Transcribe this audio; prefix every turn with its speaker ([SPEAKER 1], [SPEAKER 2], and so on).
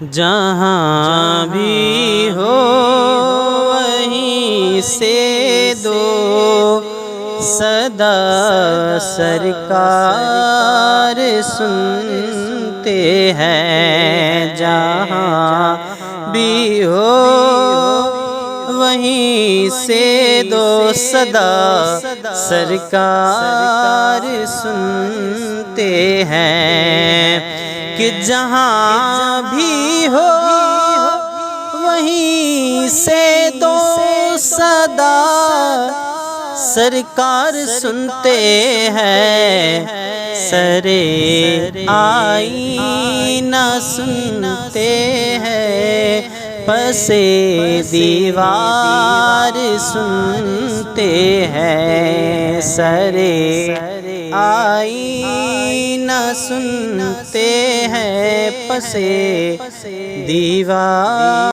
[SPEAKER 1] جہاں بھی ہو وہیں سے دو صدا سرکار سنتے ہیں، جہاں بھی ہو وہیں سے دو صدا سرکار سنتے ہیں، کہ جہاں بھی ہو وہیں سے دو صدا سرکار سنتے ہیں، سرے آئینہ سنتے ہیں، پسے دیوار سنتے ہیں، سرے آئینہ سنتے ہیں، پسے دیوار